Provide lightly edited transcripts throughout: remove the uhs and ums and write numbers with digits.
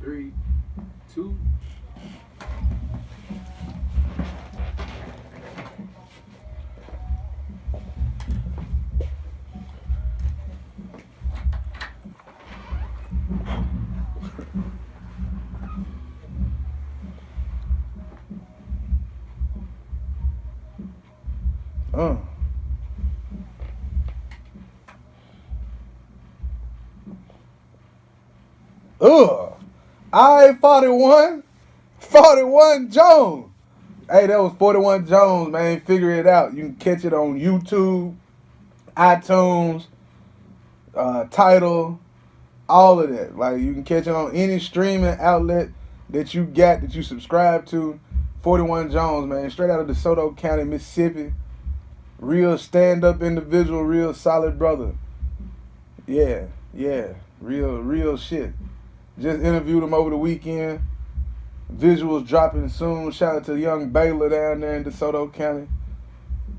3, 2. Uh. Ugh. I-41. 41 Jones. Hey, that was 41 Jones, man. Figure it out. You can catch it on YouTube, iTunes, Tidal, all of that. Like, you can catch it on any streaming outlet that you got, that you subscribe to. 41 Jones, man. Straight out of DeSoto County, Mississippi. Real stand-up individual, real solid brother. Yeah. Real shit. Just interviewed him over the weekend. Visuals dropping soon. Shout out to young Baylor down there in DeSoto County.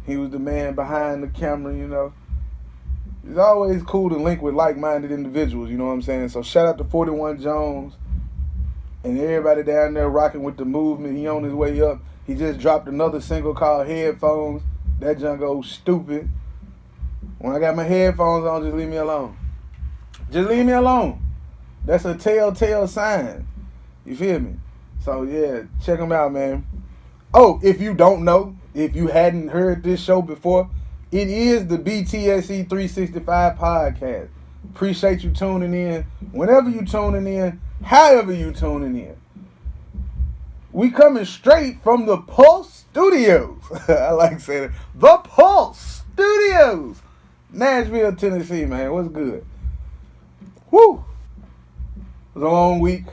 He was the man behind the camera, you know. It's always cool to link with like-minded individuals, you know what I'm saying? So shout out to 41 Jones and everybody down there rocking with the movement. He on his way up. He just dropped another single called Headphones. That junk goes stupid. When I got my headphones on, just leave me alone. Just leave me alone. That's a telltale sign. You feel me? So, yeah, check them out, man. Oh, if you don't know, if you hadn't heard this show before, it is the BTSE 365 podcast. Appreciate you tuning in. Whenever you tuning in, however you tuning in. We coming straight from the Pulse Studios. I like saying it. The Pulse Studios. Nashville, Tennessee, man. What's good? Woo! It was a long week.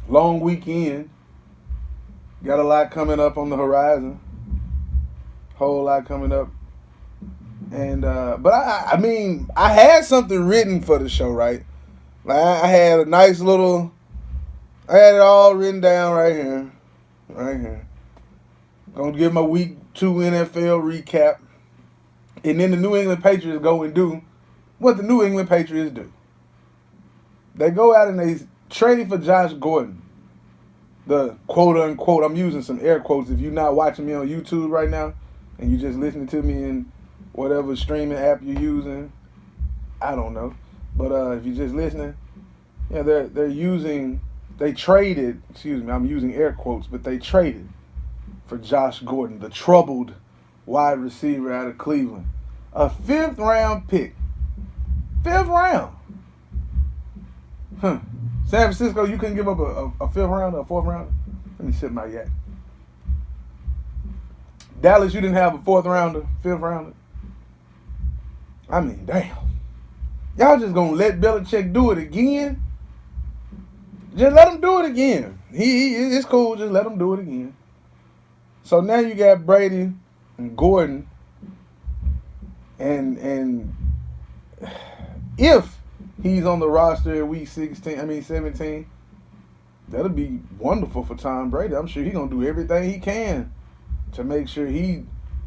Long weekend. Got a lot coming up on the horizon. Whole lot coming up. And but I mean, I had something written for the show, right? Like I had a nice little, I had it all written down right here. Right here. Gonna give my week 2 NFL recap. And then the New England Patriots go and do what the New England Patriots do. They go out and they trade for Josh Gordon. The quote-unquote, I'm using some air quotes. If you're not watching me on YouTube right now and you're just listening to me in whatever streaming app you're using, I don't know. But if you're just listening, yeah, they traded, I'm using air quotes, but they traded for Josh Gordon, the troubled wide receiver out of Cleveland. A 5th round pick. 5th round. Huh. San Francisco, you couldn't give up a 5th round or a 4th round? Let me sip my yak. Dallas, you didn't have a 4th rounder, 5th rounder. I mean, damn. Y'all just gonna let Belichick do it again? Just let him do it again. It's cool, just let him do it again. So now you got Brady and Gordon, and if he's on the roster at week 17, that'll be wonderful for Tom Brady. I'm sure he's going to do everything he can to make sure he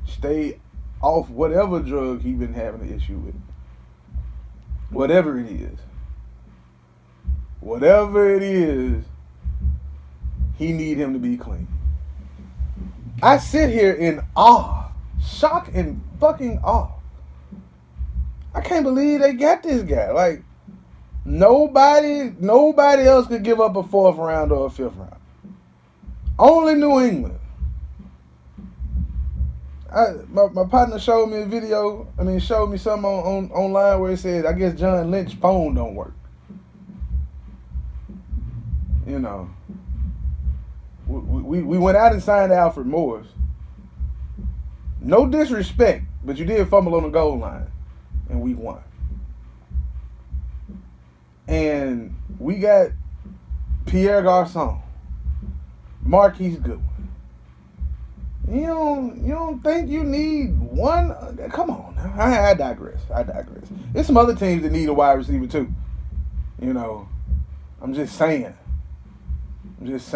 stay off whatever drug he's been having an issue with. Whatever it is. Whatever it is, he need him to be clean. I sit here in awe. Shock and fucking awe. I can't believe they got this guy. Like, nobody else could give up a 4th round or a 5th round. Only New England. My partner showed me a video. Showed me something online where it said, I guess John Lynch's phone don't work. You know, we went out and signed Alfred Morris. No disrespect, but you did fumble on the goal line in week 1. And we got Pierre Garçon, Marquise Goodwin. You don't think you need one? Come on now. I digress. There's some other teams that need a wide receiver too. You know, I'm just saying. It's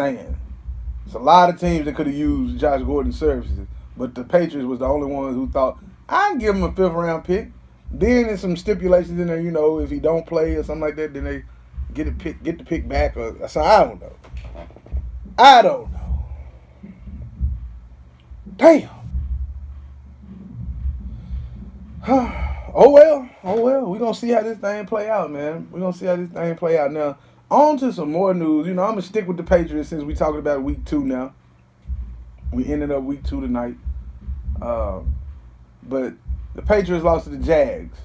a lot of teams that could have used Josh Gordon's services, but the Patriots was the only ones who thought, I'd give him a 5th round pick. Then there's some stipulations in there, you know, if he don't play or something like that, then they get the pick back, or so I don't know. I don't know. Damn. Oh well. We're gonna see how this thing play out, man. We're gonna see how this thing play out. Now, on to some more news. I'm gonna stick with the Patriots since we talking about week 2 now. We ended up week 2 tonight. But the Patriots lost to the Jags.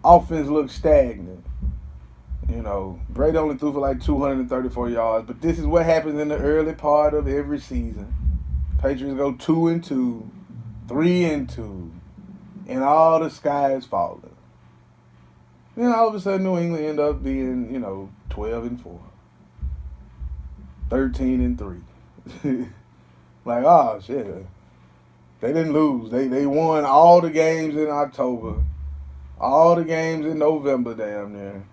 Offense looked stagnant. Brady only threw for like 234 yards. But this is what happens in the early part of every season. Patriots go 2-2, 3-2, and all the sky is falling. Then all of a sudden, New England end up being, 12-4, 13-3. Like, oh shit, they didn't lose. They won all the games in October, all the games in November, damn near.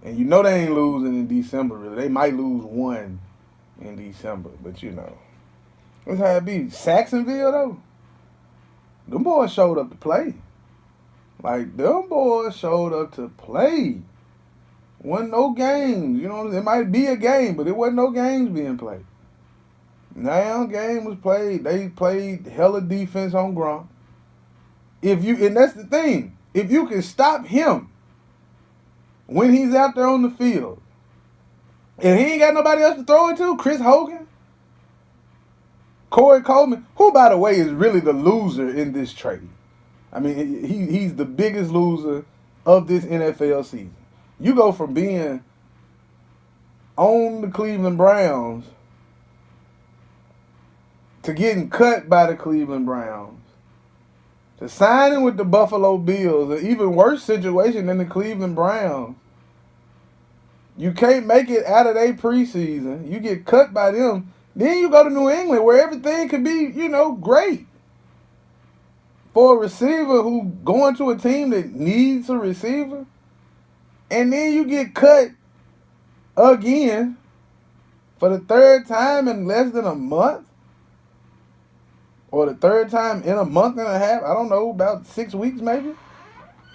And they ain't losing in December, really. They might lose one in December, but that's how it be. Saxonville, though, them boys showed up to play. Like, them boys showed up to play. Wasn't no games. It might be a game, but it wasn't no games being played. Now, game was played. They played hella defense on Gronk. And that's the thing. If you can stop him when he's out there on the field, and he ain't got nobody else to throw it to, Chris Hogan, Corey Coleman, who, by the way, is really the loser in this trade. I mean, he's the biggest loser of this NFL season. You go from being on the Cleveland Browns to getting cut by the Cleveland Browns to signing with the Buffalo Bills, an even worse situation than the Cleveland Browns. You can't make it out of their preseason. You get cut by them. Then you go to New England where everything could be, great. For a receiver who going to a team that needs a receiver. And then you get cut again for the third time in less than a month. Or the third time in a month and a half. I don't know, about 6 weeks maybe.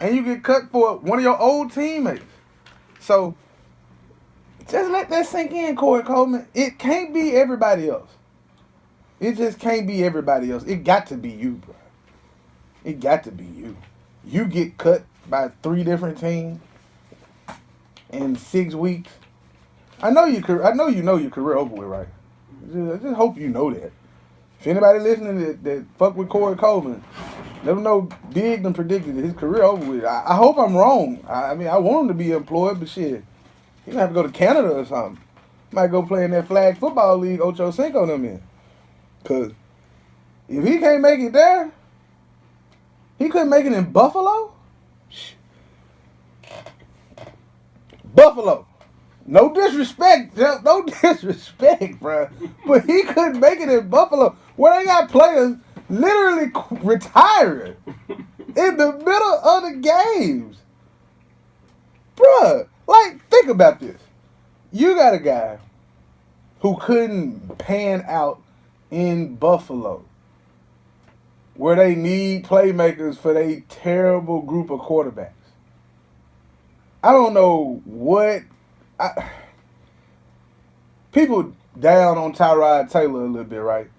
And you get cut for one of your old teammates. So, just let that sink in, Corey Coleman. It can't be everybody else. It just can't be everybody else. It got to be you, bro. It got to be you. You get cut by 3 different teams in 6 weeks. I know you know your career over with, right? I just hope you know that. If anybody listening that fuck with Corey Coleman, let them know Big done predicted his career over with. I hope I'm wrong. I mean, I want him to be employed, but shit, he gonna have to go to Canada or something. Might go play in that flag football league Ocho Cinco them in. Cause if he can't make it there, he couldn't make it in Buffalo? Buffalo. No disrespect, bro. But he couldn't make it in Buffalo, where they got players literally retiring in the middle of the games. Bruh, like, think about this. You got a guy who couldn't pan out in Buffalo, where they need playmakers for their terrible group of quarterbacks. I don't know what... people down on Tyrod Taylor a little bit, right?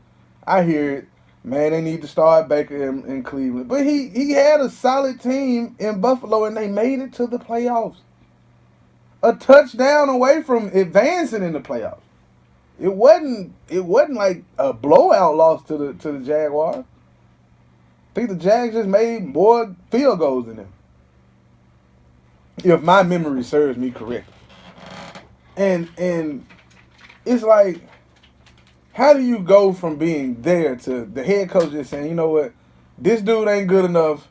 I hear it. Man, they need to start Baker in Cleveland. But he had a solid team in Buffalo, and they made it to the playoffs. A touchdown away from advancing in the playoffs. It wasn't like a blowout loss to the Jaguars. I think the Jags just made more field goals than them, if my memory serves me correctly. And it's like, how do you go from being there to the head coach just saying, you know what, this dude ain't good enough,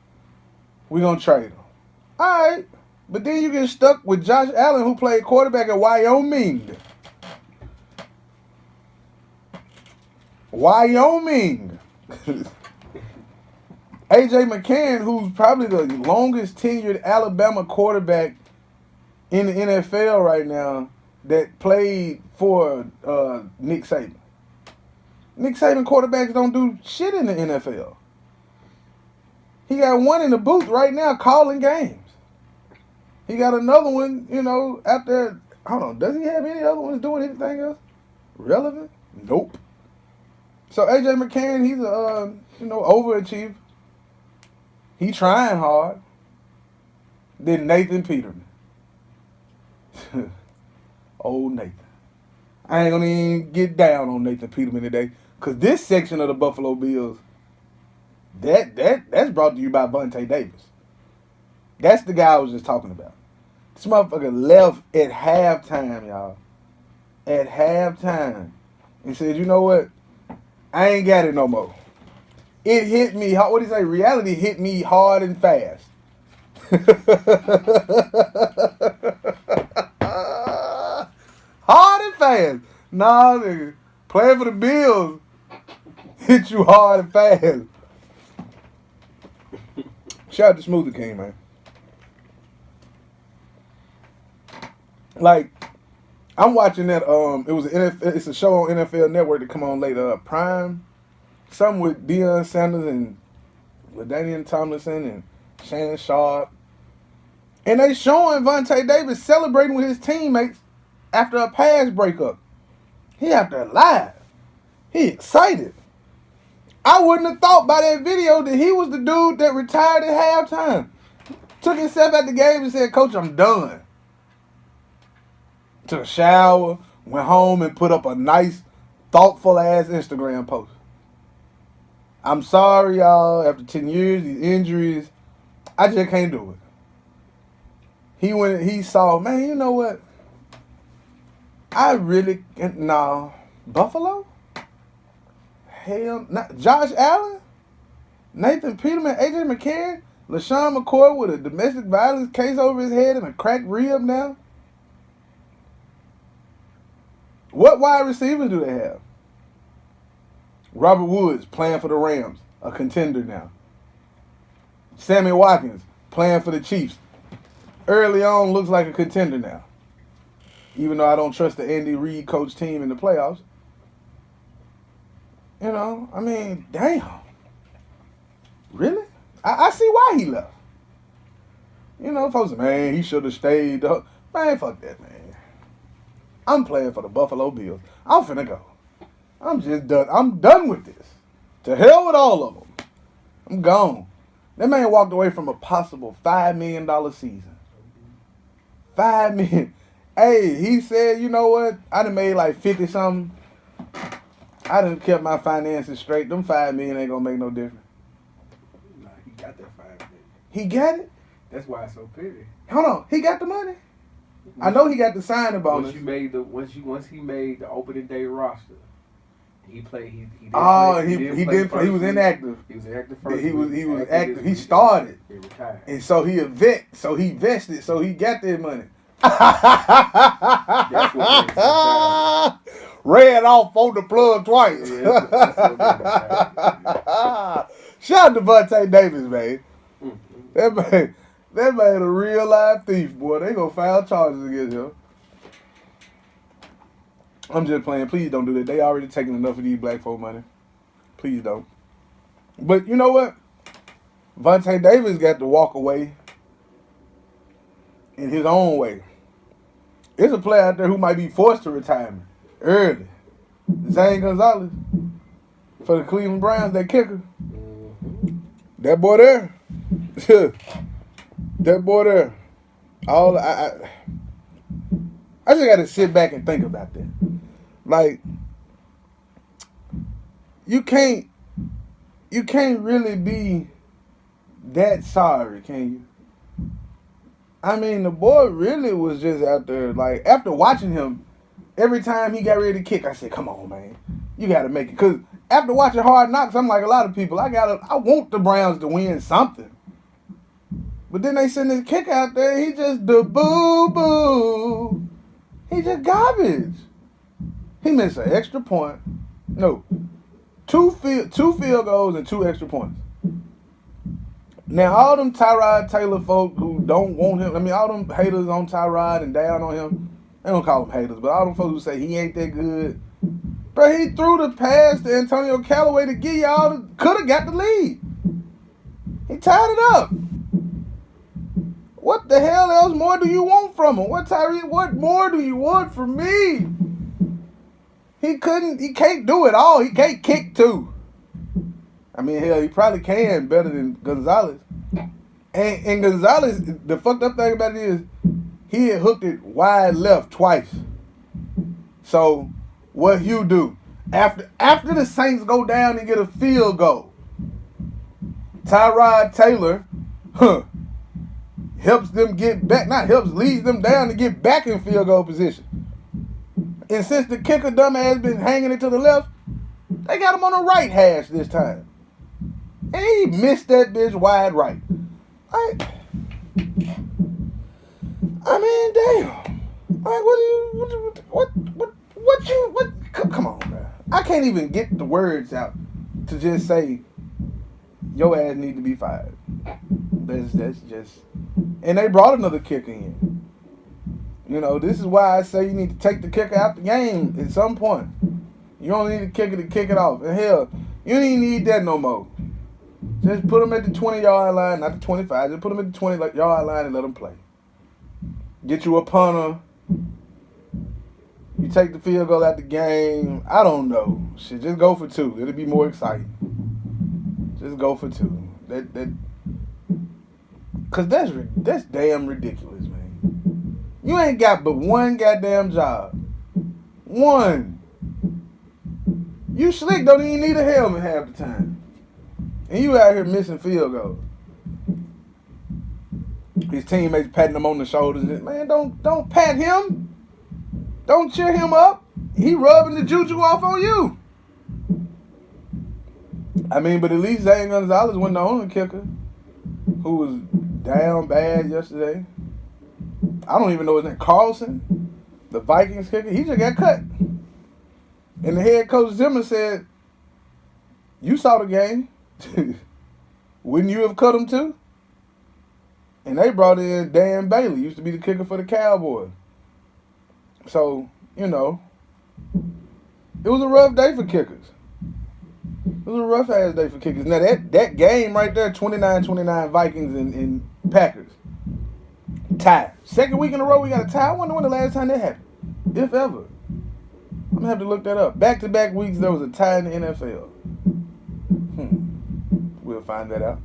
we're going to trade him. All right, but then you get stuck with Josh Allen, who played quarterback at Wyoming. A.J. McCann, who's probably the longest tenured Alabama quarterback in the NFL right now, that played for Nick Saban. Nick Saban quarterbacks don't do shit in the NFL. He got one in the booth right now calling games. He got another one, after. Hold on, does he have any other ones doing anything else relevant? Nope. So AJ McCann, he's a overachiever. He trying hard. Then Nathan Peterman. Old Nathan. I ain't gonna even get down on Nathan Peterman today, cause this section of the Buffalo Bills, that's brought to you by Vontae Davis. That's the guy I was just talking about. This motherfucker left at halftime, y'all. At halftime, and said, "You know what? I ain't got it no more. It hit me. What do you say? Reality hit me hard and fast." Hard and fast. Nah, nigga. Playing for the Bills hit you hard and fast. Shout out to Smoothie King, man. Like, I'm watching that. It was it's a show on NFL Network that come on later. Prime, something with Deion Sanders and LaDainian Tomlinson and Shannon Sharp, and they showing Vontae Davis celebrating with his teammates after a pass breakup. He out there live. He excited. I wouldn't have thought by that video that he was the dude that retired at halftime. Took himself at the game and said, "Coach, I'm done." Took a shower, went home and put up a nice, thoughtful ass Instagram post. "I'm sorry, y'all. After 10 years, these injuries, I just can't do it." He saw, man, you know what? Buffalo? Hell, not Josh Allen, Nathan Peterman, AJ McCarron, LaShawn McCoy with a domestic violence case over his head and a cracked rib now. What wide receivers do they have? Robert Woods playing for the Rams, a contender now. Sammy Watkins playing for the Chiefs. Early on looks like a contender now. Even though I don't trust the Andy Reid coach team in the playoffs. I mean, damn. Really? I see why he left. Folks, man, he should have stayed. Man, fuck that, man. I'm playing for the Buffalo Bills. I'm finna go. I'm just done. I'm done with this. To hell with all of them. I'm gone. That man walked away from a possible $5 million season. $5 million. Hey, he said, you know what? I done made like 50 something. I done kept my finances straight. Them $5 million ain't gonna make no difference. Nah, he got that $5 million. He got it? That's why it's so petty. Hold on. He got the money? I know he got the signing bonus. Once he made the opening day roster, he played. He didn't play. He was inactive. He was inactive first. He was active. He started. He retired. And so he a vet. So he vested. So he got that money. That's what makes him Ran off on the plug twice. Yeah, Shout out to Vontae Davis, man. Mm-hmm. That man a real life thief, boy. They gonna file charges against him. I'm just playing. Please don't do that. They already taking enough of these black folk money. Please don't. But you know what? Vontae Davis got to walk away in his own way. There's a player out there who might be forced to retirement early. Zane Gonzalez for the Cleveland Browns, that kicker. Mm-hmm. That boy there. That boy there. I just got to sit back and think about that. Like, you can't really be that sorry, can you? I mean, the boy really was just out there, like, after watching him, every time he got ready to kick, I said, come on, man. You got to make it. Because after watching Hard Knocks, I'm like a lot of people, I want the Browns to win something. But then they send this kick out there, he just the boo-boo. He just garbage. He missed an extra point. No. Two field goals and 2 extra points. Now, all them Tyrod Taylor folk who don't want him, I mean, all them haters on Tyrod and down on him, they don't call them haters, but all them folks who say he ain't that good. Bro, he threw the pass to Antonio Callaway to give y'all, could have got the lead. He tied it up. What the hell else more do you want from him? What more do you want from me? He can't do it all. He can't kick too. I mean, hell, he probably can better than Gonzalez. And Gonzalez, the fucked up thing about it is, he had hooked it wide left twice. So, what Hugh do? After the Saints go down and get a field goal, Tyrod Taylor, helps them get back, leads them down to get back in field goal position. And since the kicker dumbass been hanging it to the left, they got him on the right hash this time. And he missed that bitch wide right. I mean, damn. Come on, bro. I can't even get the words out to just say, your ass need to be fired. That's just... And they brought another kicker in. You know, this is why I say you need to take the kicker out the game at some point. You don't need a kicker to kick it off. And hell, you don't even need that no more. Just put them at the 20-yard line, not the 25. Just put them at the 20-yard line and let them play. Get you a punter. You take the field goal out the game. I don't know. Shit, just go for 2. It'll be more exciting. Just go for 2. Cause that's damn ridiculous, man. You ain't got but one goddamn job. One. You slick don't even need a helmet half the time. And you out here missing field goals. His teammates patting him on the shoulders. Man, don't pat him. Don't cheer him up. He rubbing the juju off on you. I mean, but at least Zane Gonzalez wasn't the only kicker who was down bad yesterday. I don't even know his name. Carlson, the Vikings kicker, he just got cut. And the head coach Zimmer said, you saw the game. Wouldn't you have cut him too? And they brought in Dan Bailey, used to be the kicker for the Cowboys. So, you know, it was a rough day for kickers. It was a rough-ass day for kickers. Now, that game right there, 29-29 Vikings and Packers. Tie. Second week in a row we got a tie. I wonder when the last time that happened. If ever. I'm going to have to look that up. Back-to-back weeks there was a tie in the NFL. We'll find that out.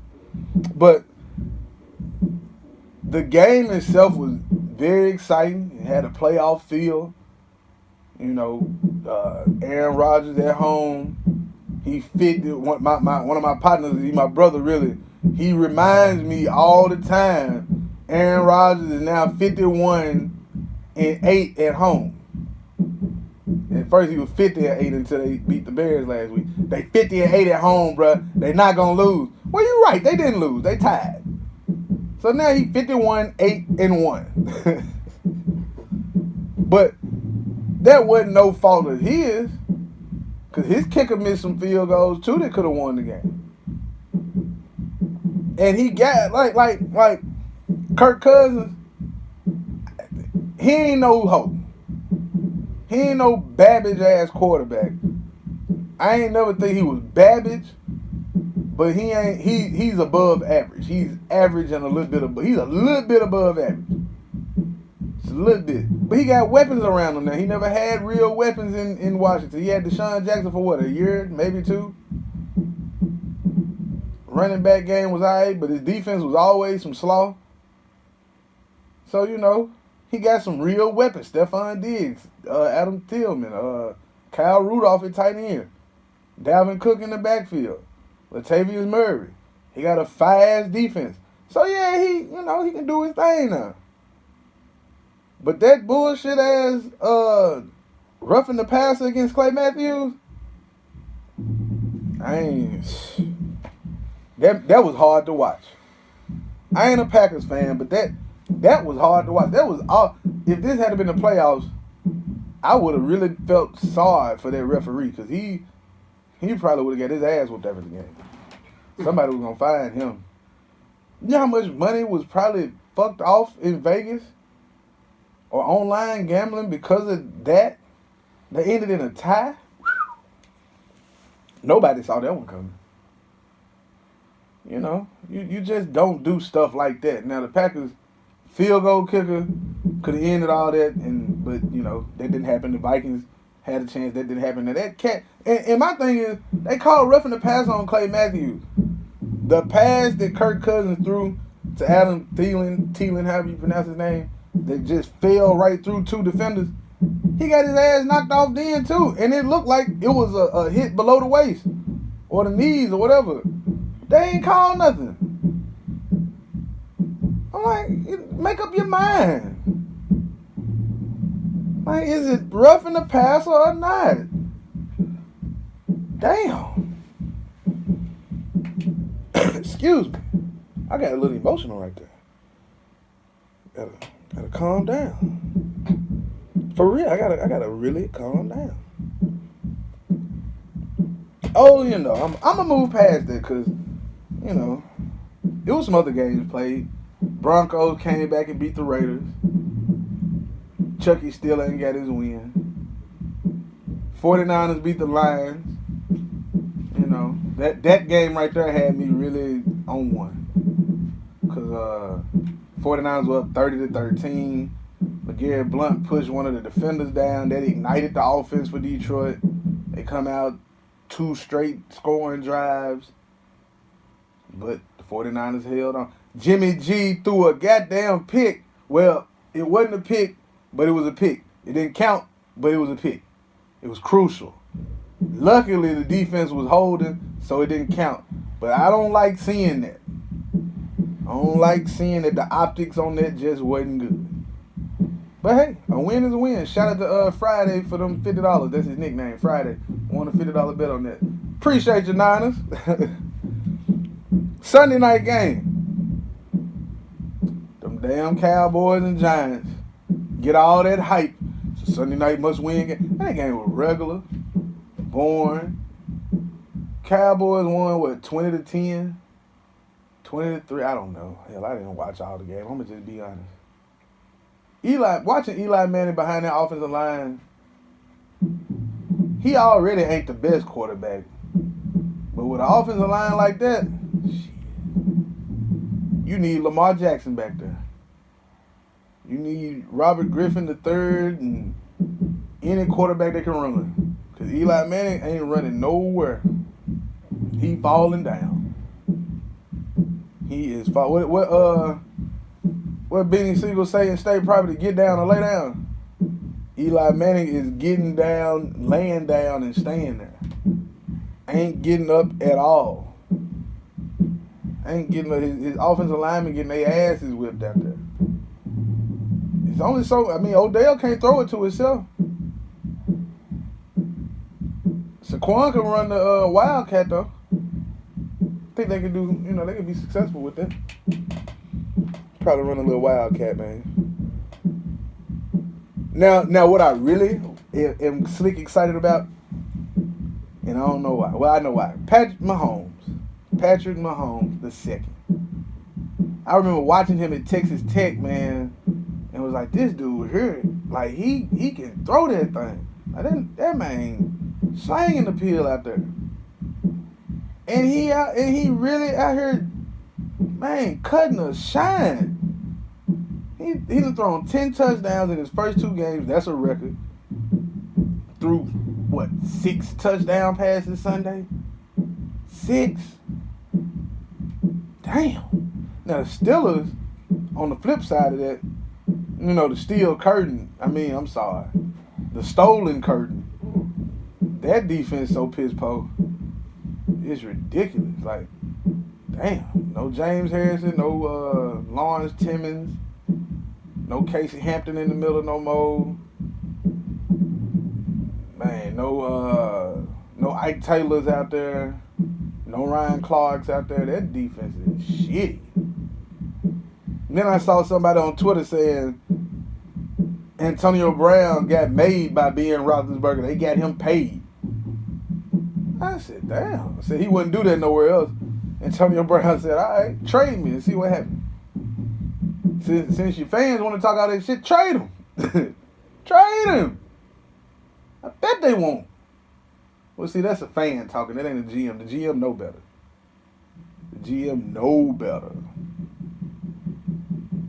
But the game itself was very exciting. It had a playoff feel. You know, Aaron Rodgers at home. He fit one of my partners. He's my brother, really. He reminds me all the time. Aaron Rodgers is now 51-8 at home. At first he was 50-8 until they beat the Bears last week. They 50-8 at home, bruh. They not gonna lose. Well, you're right. They didn't lose. They tied. So now he 51-8-1. But that wasn't no fault of his. Because his kicker missed some field goals, too, that could have won the game. And he got, like Kirk Cousins, he ain't no hoe. He ain't no Babbage-ass quarterback. I ain't never think he was Babbage, but he's above average. He's average and he's a little bit above average. Just a little bit. But he got weapons around him now. He never had real weapons in Washington. He had Deshaun Jackson for what, a year, maybe 2? Running back game was all right, but his defense was always some slaw. So, you know, he got some real weapons. Stephon Diggs, Adam Tillman, Kyle Rudolph at tight end, Dalvin Cook in the backfield, Latavius Murray. He got a fast defense. So, yeah, he can do his thing now. But that bullshit ass roughing the passer against Clay Matthews, that was hard to watch. I ain't a Packers fan, but that was hard to watch. That was all. If this had been the playoffs, I would have really felt sorry for that referee because he probably would have got his ass whooped after the game. Somebody was gonna find him. You know how much money was probably fucked off in Vegas or online gambling because of that? They ended in a tie. Nobody saw that one coming. You know, you just don't do stuff like that. Now the Packers field goal kicker could have ended all that, but that didn't happen. The Vikings had a chance. That didn't happen. And that cat. And my thing is, they called roughing the pass on Clay Matthews. The pass that Kirk Cousins threw to Adam Thielen, however you pronounce his name, that just fell right through two defenders. He got his ass knocked off then too, and it looked like it was a hit below the waist or the knees or whatever. They ain't called nothing. I'm like, make up your mind. Like, is it roughing the passer or not? Damn. Excuse me. I got a little emotional right there. Gotta calm down. For real, I gotta really calm down. Oh, I'm gonna move past that because, it was some other games played. Broncos came back and beat the Raiders. Chucky still ain't got his win. 49ers beat the Lions. That game right there had me really on one. Because 49ers were up 30-13. LeGarrette Blount pushed one of the defenders down. That ignited the offense for Detroit. They come out 2 straight scoring drives. But the 49ers held on. Jimmy G threw a goddamn pick. Well, it wasn't a pick, but it was a pick. It didn't count, but it was a pick. It was crucial. Luckily, the defense was holding, so it didn't count. But I don't like seeing that. I don't like seeing that the optics on that just wasn't good. But hey, a win is a win. Shout out to Friday for them $50. That's his nickname, Friday. Won a $50 bet on that. Appreciate you, Niners. Sunday night game. Them damn Cowboys and Giants get all that hype. It's a Sunday night must-win game. That game was regular, boring. Cowboys won, 20-10? 20-3? I don't know. Hell, I didn't watch all the game. I'm going to just be honest. Watching Eli Manning behind that offensive line, he already ain't the best quarterback. But with an offensive line like that, shit, you need Lamar Jackson back there. You need Robert Griffin III and any quarterback that can run. Because Eli Manning ain't running nowhere. He falling down. He is falling. What Benny Siegel say in State Property, get down or lay down. Eli Manning is getting down, laying down, and staying there. Ain't getting up at all. Ain't getting up. His offensive linemen getting their asses whipped out there. It's only so, Odell can't throw it to himself. Saquon can run the Wildcat, though. I think they can do, they can be successful with that. Probably run a little Wildcat, man. Now, what I really am slick excited about, and I don't know why. Well, I know why. Patrick Mahomes the second. I remember watching him at Texas Tech, man, and was like, this dude here, like he can throw that thing. Like that man slanging the pill out there. And he really out here, man, cutting a shine. He done thrown 10 touchdowns in his first 2 games. That's a record. Threw, 6 touchdown passes Sunday? 6? Damn. Now, the Steelers, on the flip side of that, the steel curtain, the stolen curtain, that defense so piss-po. It's ridiculous. Like, damn. No James Harrison, no Lawrence Timmons, no Casey Hampton in the middle no more. Man, no Ike Taylor's out there. No Ryan Clark's out there. That defense is shitty. Then I saw somebody on Twitter saying Antonio Brown got made by Ben Roethlisberger. They got him paid. I said, damn. I said he wouldn't do that nowhere else. Antonio Brown said, all right, trade me and see what happens. Since your fans want to talk all that shit, trade him. Trade him. I bet they won't. Well, see, that's a fan talking. That ain't a GM. The GM know better. The GM know better.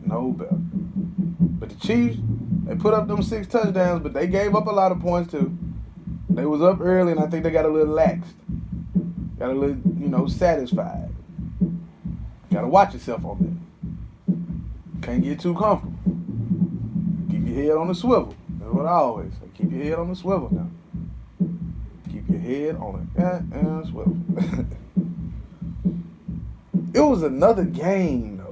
Know better. But the Chiefs, they put up them 6 touchdowns, but they gave up a lot of points too. They was up early, and I think they got a little laxed. Got a little, satisfied. Got to watch yourself on that. Can't get too comfortable. Keep your head on the swivel. That's what I always say. Keep your head on the swivel now. Keep your head on the swivel. It was another game, though.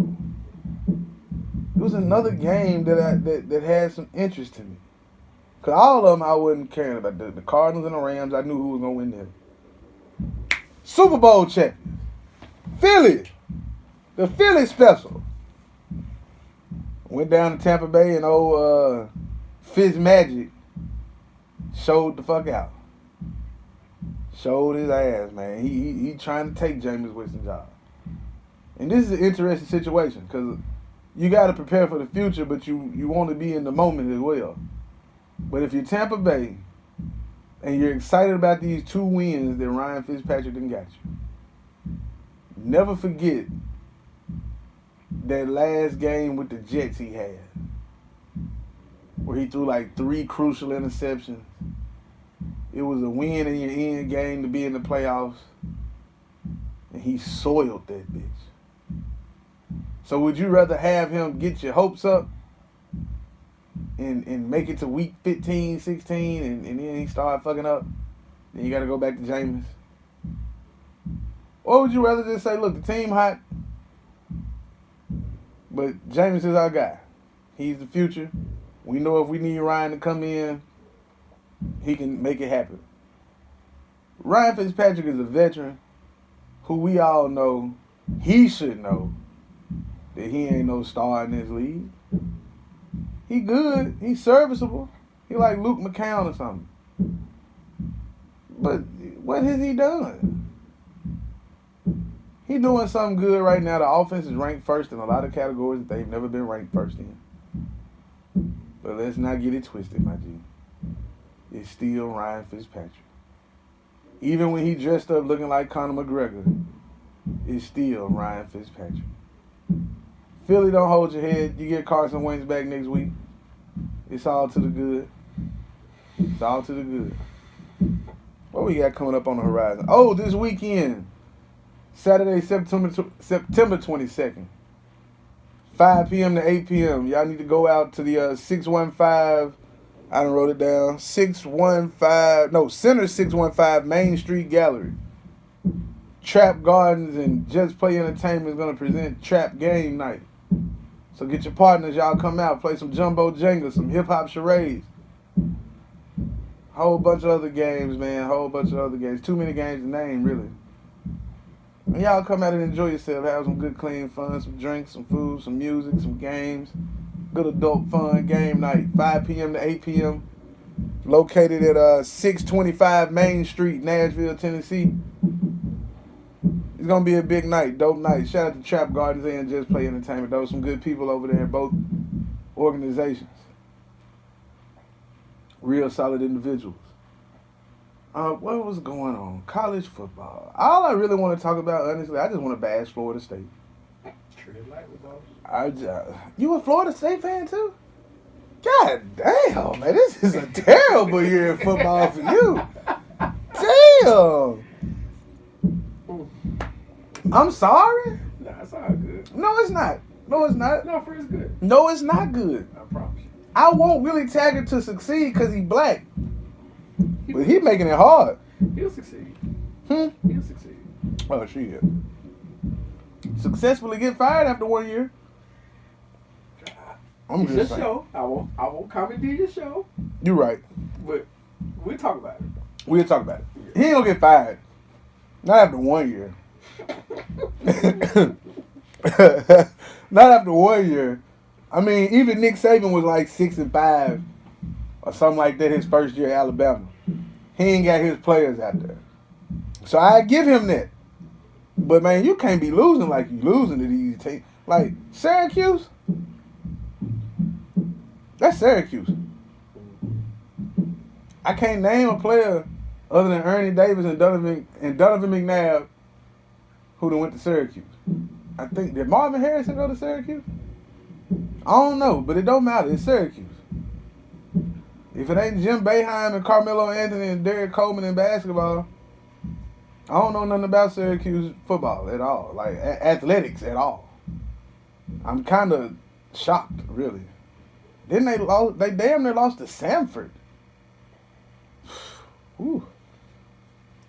It was another game that had some interest to me. Because all of them I wasn't caring about. The Cardinals and the Rams, I knew who was going to win them. Super Bowl champions. Philly. The Philly special. Went down to Tampa Bay and old Fitzmagic showed the fuck out. Showed his ass, man. He trying to take Jameis Winston's job. And this is an interesting situation because you got to prepare for the future, but you want to be in the moment as well. But if you're Tampa Bay and you're excited about these 2 wins that Ryan Fitzpatrick done got you, never forget that last game with the Jets he had, where he threw like 3 crucial interceptions. It was a win in your end game to be in the playoffs, and he soiled that bitch. So would you rather have him get your hopes up and make it to week 15, 16, and then he start fucking up? Then you got to go back to Jameis? Or would you rather just say, look, the team hot, but Jameis is our guy. He's the future. We know if we need Ryan to come in, he can make it happen. Ryan Fitzpatrick is a veteran who we all know, he should know, that he ain't no star in this league. He good. He's serviceable. He like Luke McCown or something. But what has he done? He doing something good right now. The offense is ranked first in a lot of categories that they've never been ranked first in. But let's not get it twisted, my G. It's still Ryan Fitzpatrick. Even when he dressed up looking like Conor McGregor, it's still Ryan Fitzpatrick. Philly, don't hold your head. You get Carson Wentz back next week. It's all to the good. It's all to the good. What we got coming up on the horizon? Oh, this weekend, Saturday, September 22nd, 5 p.m. to 8 p.m. Y'all need to go out to the 615. I done wrote it down. Center 615 Main Street Gallery. Trap Gardens and Just Play Entertainment is going to present Trap Game Night. So get your partners, y'all come out, play some Jumbo Jenga, some hip-hop charades. Whole bunch of other games, man. Whole bunch of other games. Too many games to name, really. And y'all come out and enjoy yourself. Have some good, clean fun, some drinks, some food, some music, some games. Good adult fun game night. 5 p.m. to 8 p.m. Located at 625 Main Street, Nashville, Tennessee. It's going to be a big night, dope night. Shout out to Trap Gardens and Just Play Entertainment. Those some good people over there in both organizations. Real solid individuals. What was going on? College football. All I really want to talk about, honestly, I just want to bash Florida State. Tread lightly, boss. You a Florida State fan too? God damn, man, this is a terrible year in football for you. Damn. I'm sorry. Nah, it's all good. No, it's not. No, it's not. No, for it's good. No, it's not good. I promise you. I want Willie Taggart to succeed because he black. But he making it hard. He'll succeed. He'll succeed. Oh, shit. Successfully get fired after 1 year. I'm It's just your saying. show. I won't commandeer your show. You're right. But we'll talk about it. We'll talk about it. He ain't gonna get fired. Not after 1 year. Not after 1 year. I mean, even Nick Saban was like 6-5 or something like that his first year at Alabama. He ain't got his players out there. So I give him that. But man, you can't be losing like you losing to these teams. Like Syracuse. That's Syracuse. I can't name a player other than Ernie Davis and Donovan McNabb who done went to Syracuse. I think, did Marvin Harrison go to Syracuse? I don't know, but it don't matter. It's Syracuse. If it ain't Jim Boeheim and Carmelo Anthony and Derek Coleman in basketball, I don't know nothing about Syracuse football at all, like athletics at all. I'm kind of shocked, really. Then they damn near lost to Samford. Ooh.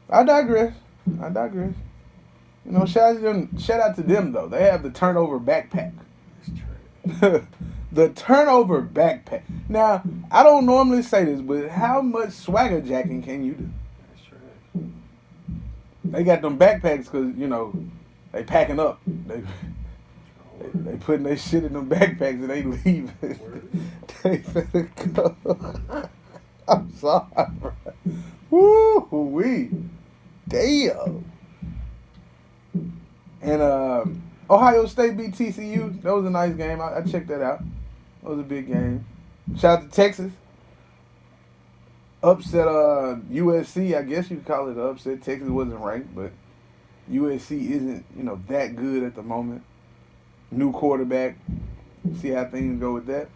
I digress. You know, shout out to them though. They have the turnover backpack. The turnover backpack. Now, I don't normally say this, but how much swagger jacking can you do? That's true. They got them backpacks because, you know, they packing up. They putting their shit in them backpacks and they leave. They finna go. I'm sorry, bro. Woo-wee. Damn. And Ohio State beat TCU. That was a nice game. I checked that out. That was a big game. Shout out to Texas. Upset USC. I guess you could call it an upset. Texas wasn't ranked, but USC isn't, you know, that good at the moment. New quarterback. See how things go with that.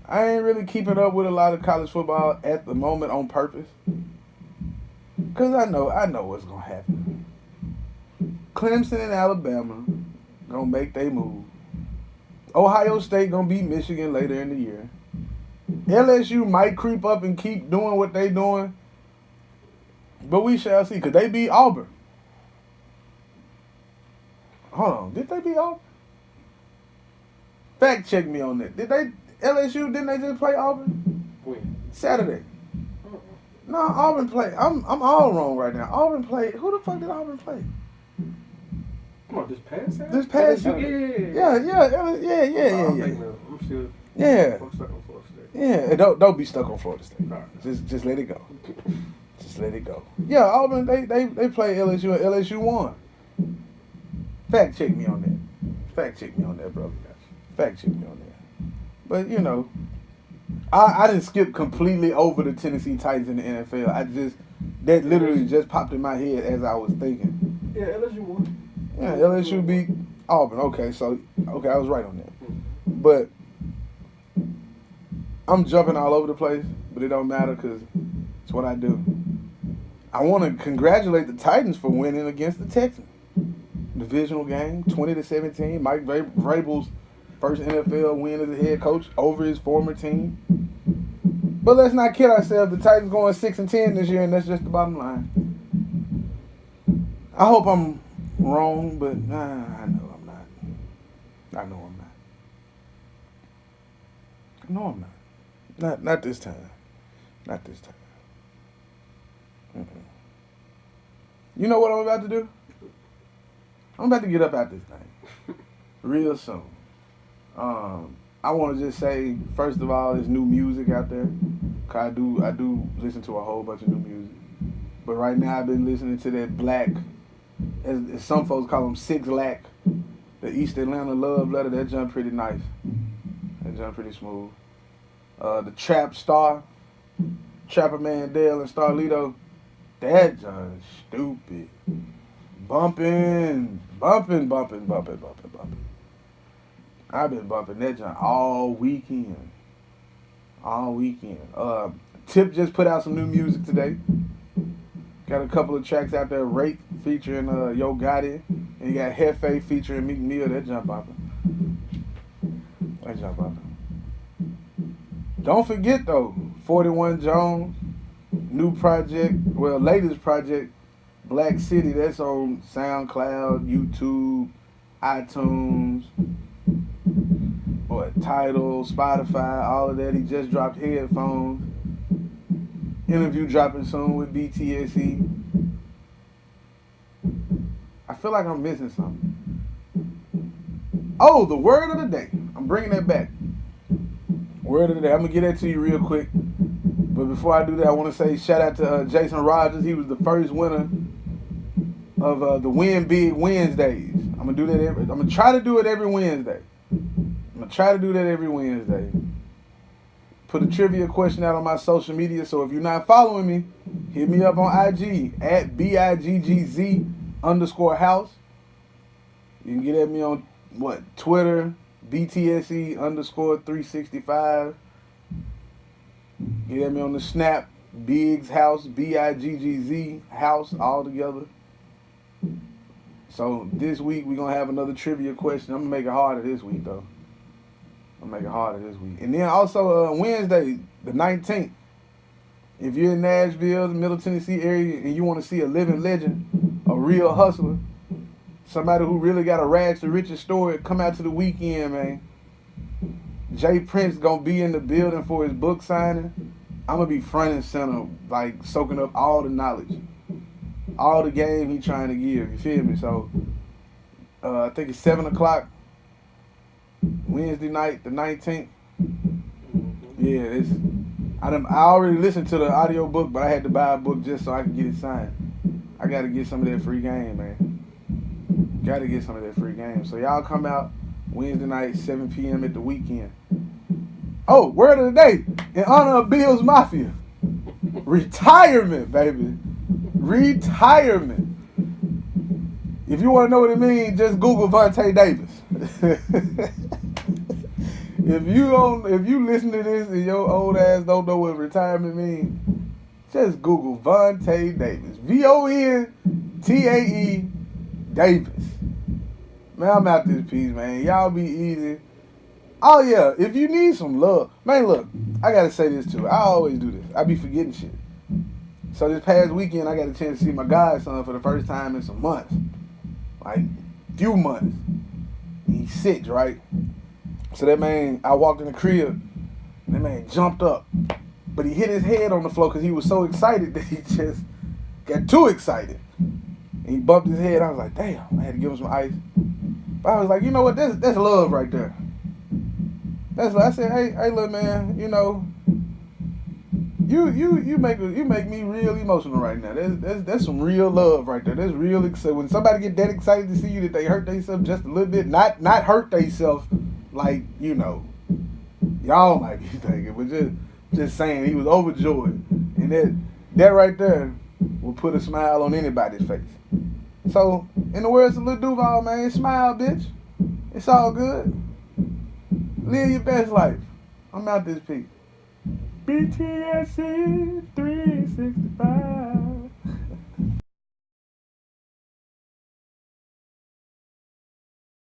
I ain't really keeping up with a lot of college football at the moment on purpose. Because I know what's going to happen. Clemson and Alabama going to make their move. Ohio State going to beat Michigan later in the year. LSU might creep up and keep doing what they doing. But we shall see. Because they beat Auburn. Hold on. Did they beat Auburn? Fact check me on that. LSU, didn't they just play Auburn? When? Saturday. No, Auburn played. I'm all wrong right now. Auburn played. Who the fuck did Auburn play? Come on, this past Saturday? This past Saturday? Yeah. I'm still Yeah. stuck on Florida State. Yeah. Don't be stuck on Florida State. Right. Just let it go. Just let it go. Yeah, Auburn, they played LSU and LSU won. Fact check me on that. Fact check me on that, bro. Fact check me on that. But, you know, I didn't skip completely over the Tennessee Titans in the NFL. That literally just popped in my head as I was thinking. Yeah, LSU won. Yeah, LSU beat Auburn. Okay, I was right on that. But I'm jumping all over the place, but it don't matter because it's what I do. I want to congratulate the Titans for winning against the Texans. Divisional game, 20-17. Mike Vrabel's first NFL win as a head coach over his former team. But let's not kid ourselves. The Titans going 6-10 this year, and that's just the bottom line. I hope I'm wrong, but I know I'm not. I know I'm not. Not this time. Not this time. You know what I'm about to do? I'm about to get up out this thing real soon. I want to just say, first of all, there's new music out there. 'Cause I do listen to a whole bunch of new music. But right now I've been listening to that Black, as some folks call them, 6 Lack, the East Atlanta Love Letter. That jump pretty nice. That jump pretty smooth. The Trap Star, Trapper Mandel and Starlito. That jump stupid. Bumping. I've been bumping that junk all weekend. Tip just put out some new music today. Got a couple of tracks out there. Rape featuring Yo Gotti. And you got Hefe featuring Meek Mill. That jump bumping. Don't forget though, 41 Jones, new project, latest project, Black City. That's on SoundCloud, YouTube, iTunes, Tidal, Spotify, all of that. He just dropped Headphones. Interview dropping soon with BTSE. I feel like I'm missing something. Oh, the word of the day. I'm bringing that back. Word of the day. I'm going to get that to you real quick. But before I do that, I want to say shout out to Jason Rogers. He was the first winner of the Win Big Wednesdays. I'm going to try to do it every Wednesday. Put a trivia question out on my social media. So if you're not following me, hit me up on IG at BIGGZ_house. You can get at me on Twitter, BTSE _ 365. Get me on the Snap, Biggs House, BIGGZ House, all together. So this week we're gonna have another trivia question. I'm gonna make it harder this week though. And then also Wednesday, the 19th. If you're in Nashville, the Middle Tennessee area, and you want to see a living legend, a real hustler, somebody who really got a rags to riches story, come out to the weekend, man. Jay Prince gonna be in the building for his book signing. I'm gonna be front and center, like soaking up all the knowledge, all the game he trying to give. You feel me? So I think it's 7 o'clock Wednesday night, the 19th. Yeah, I already listened to the audio book, but I had to buy a book just so I could get it signed. I gotta get some of that free game, man. Gotta get some of that free game. So y'all come out Wednesday night, 7 p.m. at the weekend. Oh, word of the day, in honor of Bills Mafia. Retirement, baby. Retirement. If you want to know what it means, just Google Vontae Davis. If you listen to this and your old ass don't know what retirement means, just Google Vontae Davis. VONTAE Davis. Man, I'm out this piece, man. Y'all be easy. Oh yeah, if you need some love, man. Look, I gotta say this too. I always do this. I be forgetting shit. So this past weekend, I got a chance to see my godson for the first time in some months, like few months. He's 6, right? So that man, I walked in the crib, and that man jumped up, but he hit his head on the floor because he was so excited that he just got too excited, and he bumped his head. I was like, damn, I had to give him some ice. But I was like, you know what? That's love right there. I said, hey, little man, you know, you make me real emotional right now. That's some real love right there. That's real excitement. When somebody get that excited to see you that they hurt themselves just a little bit, not hurt themselves like, you know, y'all might be thinking, but just saying he was overjoyed, and that right there will put a smile on anybody's face. So in the words of Lil Duval, man, smile, bitch. It's all good. Live your best life. I'm out this piece. BTSE 365.